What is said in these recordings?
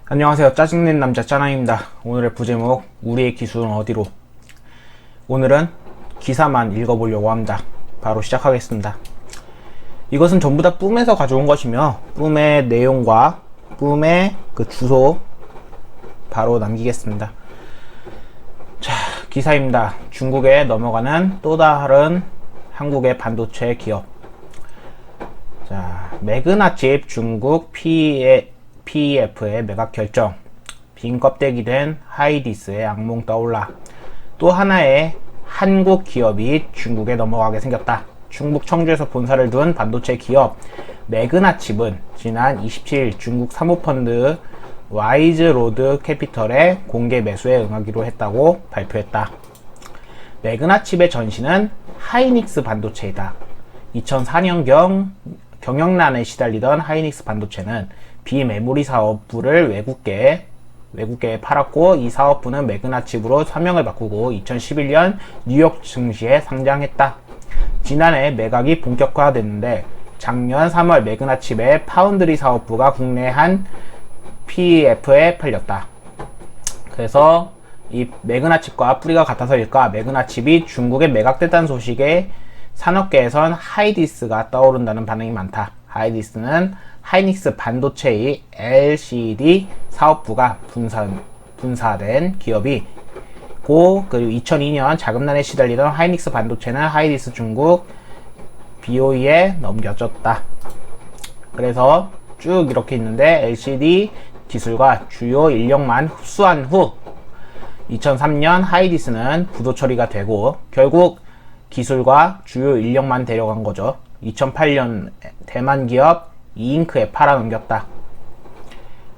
안녕하세요. 짜증낸 남자 짜나입니다. 오늘의 부제목 우리의 기술은 어디로? 오늘은 기사만 읽어보려고 합니다. 바로 시작하겠습니다. 이것은 전부 다 뿜에서 가져온 것이며 뿜의 내용과 뿜의 그 주소 바로 남기겠습니다. 자, 기사입니다. 중국에 넘어가는 또 다른 한국의 반도체 기업. 자, 매그나칩 중국 PEF의 매각 결정, 빈 껍데기 된 하이디스의 악몽 떠올라. 또 하나의 한국 기업이 중국에 넘어가게 생겼다. 중국 청주에서 본사를 둔 반도체 기업 매그나칩은 지난 27일 중국 사모펀드 와이즈 로드 캐피털의 공개 매수에 응하기로 했다고 발표했다. 매그나칩의 전신은 하이닉스 반도체이다. 2004년경 경영난에 시달리던 하이닉스 반도체는 비메모리 사업부를 외국계에 팔았고, 이 사업부는 매그나칩으로 사명을 바꾸고 2011년 뉴욕 증시에 상장했다. 지난해 매각이 본격화됐는데 작년 3월 매그나칩의 파운드리 사업부가 국내 한 PEF에 팔렸다. 그래서 이 매그나칩과 뿌리가 같아서일까, 매그나칩이 중국에 매각됐다는 소식에 산업계에선 하이디스가 떠오른다는 반응이 많다. 하이디스는 하이닉스 반도체의 LCD 사업부가 분사된 기업이고, 그리고 2002년 자금난에 시달리던 하이닉스 반도체는 하이디스 중국 BOE에 넘겨졌다. 그래서 쭉 이렇게 있는데 LCD 기술과 주요 인력만 흡수한 후 2003년 하이디스는 부도 처리가 되고 결국 기술과 주요 인력만 데려간 거죠. 2008년 대만 기업 이잉크에 팔아넘겼다.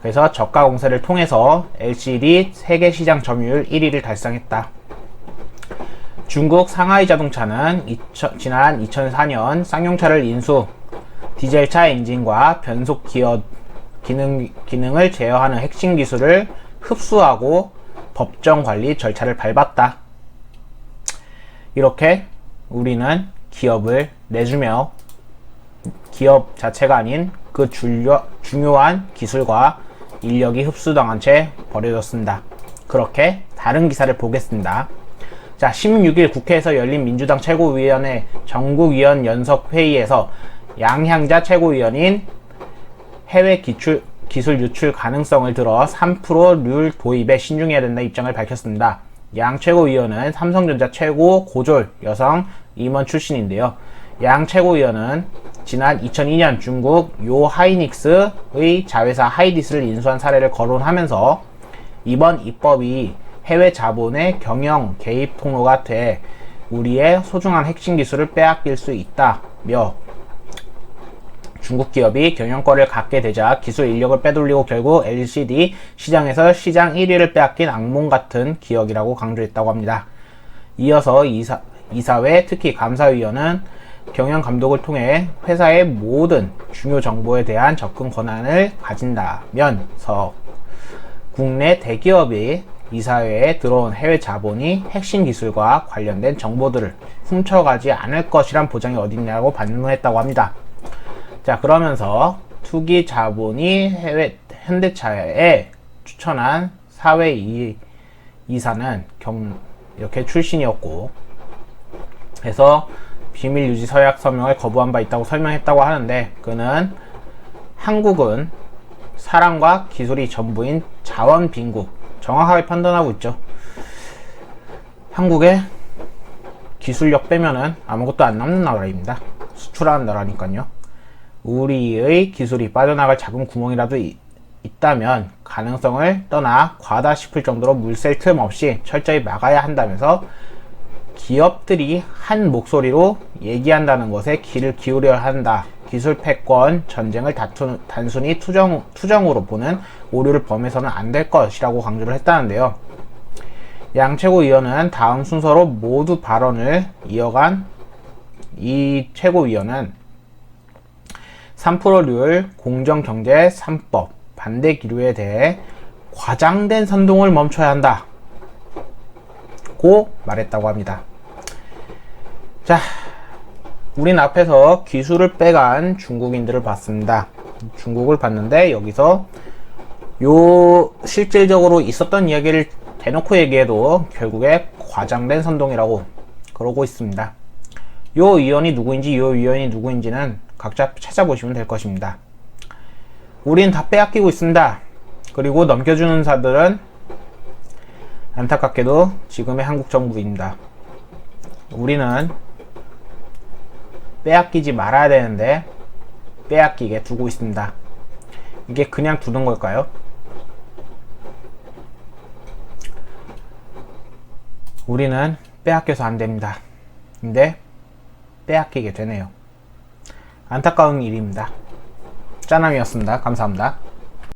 그래서 저가 공세를 통해서 LCD 세계 시장 점유율 1위를 달성했다. 중국 상하이 자동차는 지난 2004년 쌍용차를 인수, 디젤차 엔진과 변속 기어 기능을 제어하는 핵심 기술을 흡수하고 법정 관리 절차를 밟았다. 이렇게 우리는 기업을 내주며 기업 자체가 아닌 그 중요한 기술과 인력이 흡수당한 채 버려졌습니다. 그렇게 다른 기사를 보겠습니다. 자, 16일 국회에서 열린 민주당 최고위원회 전국위원 연석회의에서 양향자 최고위원인 해외 기술 유출 가능성을 들어 3% 룰 도입에 신중해야 된다 입장을 밝혔습니다. 양 최고위원은 삼성전자 최고 고졸 여성 임원 출신인데요. 양 최고위원은 지난 2002년 중국 요 하이닉스의 자회사 하이디스를 인수한 사례를 거론하면서 이번 입법이 해외 자본의 경영 개입 통로가 돼 우리의 소중한 핵심 기술을 빼앗길 수 있다며, 중국 기업이 경영권을 갖게 되자 기술 인력을 빼돌리고 결국 LCD 시장에서 시장 1위를 빼앗긴 악몽 같은 기업이라고 강조했다고 합니다. 이어서 이사회 특히 감사위원은 경영 감독을 통해 회사의 모든 중요 정보에 대한 접근 권한을 가진다면서 국내 대기업이 이사회에 들어온 해외 자본이 핵심 기술과 관련된 정보들을 훔쳐가지 않을 것이란 보장이 어딨냐고 반문했다고 합니다. 자, 그러면서 투기 자본이 해외 현대차에 추천한 사회 이사는 이렇게 출신이었고, 해서 비밀 유지 서약 서명을 거부한 바 있다고 설명했다고 하는데, 그는 한국은 사람과 기술이 전부인 자원 빈국, 정확하게 판단하고 있죠. 한국의 기술력 빼면은 아무것도 안 남는 나라입니다. 수출하는 나라니까요. 우리의 기술이 빠져나갈 작은 구멍이라도 있다면 가능성을 떠나 과다 싶을 정도로 물샐 틈 없이 철저히 막아야 한다면서 기업들이 한 목소리로 얘기한다는 것에 귀를 기울여야 한다. 기술 패권 전쟁을 단순히 투정으로 보는 오류를 범해서는 안 될 것이라고 강조를 했다는데요. 양 최고위원은 다음 순서로 모두 발언을 이어간 이 최고위원은 3%율 공정경제 3법 반대 기류에 대해 과장된 선동을 멈춰야 한다 고 말했다고 합니다. 자, 우린 앞에서 기술을 빼간 중국인들을 봤습니다. 중국을 봤는데 여기서 요 실질적으로 있었던 이야기를 대놓고 얘기해도 결국에 과장된 선동이라고 그러고 있습니다. 요 위원이 누구인지 요 위원이 누구인지는 각자 찾아보시면 될 것입니다. 우린 다 빼앗기고 있습니다. 그리고 넘겨주는 사들은 안타깝게도 지금의 한국 정부입니다. 우리는 빼앗기지 말아야 되는데 빼앗기게 두고 있습니다. 이게 그냥 두는 걸까요? 우리는 빼앗겨서 안 됩니다. 근데 빼앗기게 되네요. 안타까운 일입니다. 짜남이었습니다. 감사합니다.